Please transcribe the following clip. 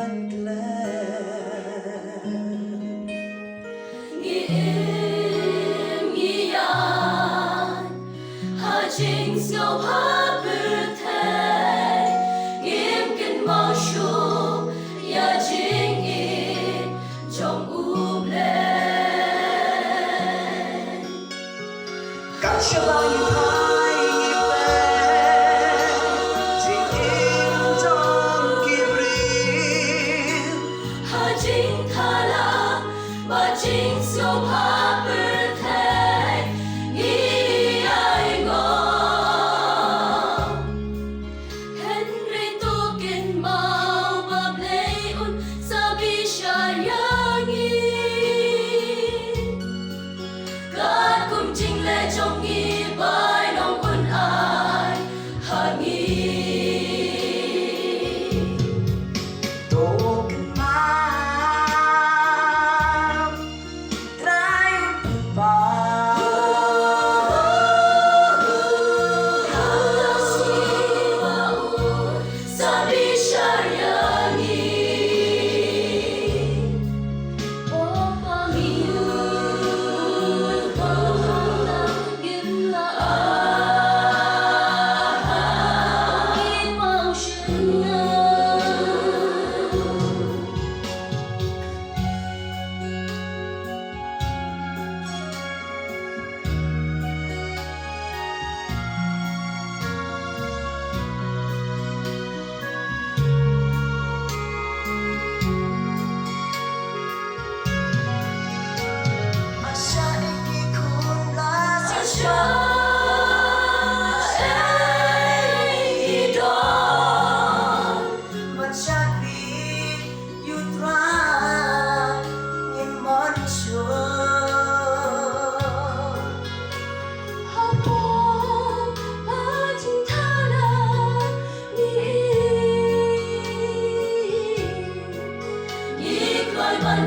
ban Im Gian Hà Trinh siêu hát bự thế Im kinh mau shu Ya Trinh in trong u lên Cảm cho bao nhiêu thái nghiệp về Chỉ in trong kim riêng Hà Trinh tha la Bà Trinh siêu hát bự thế Nghĩ ai ngờ Henry tu kinh mau Bà play un sabi siya yangi Các cùng chinh lệ trong nghi bài nông quân ai Hà nghi Tô kinh mang Trai bà Sabi siya yangi O Panginoon Panginoon Panginoon siya Asya ikikun rasa Asya idol Masyakit yutra Imansyo Hapon pagcintala ni Iklay man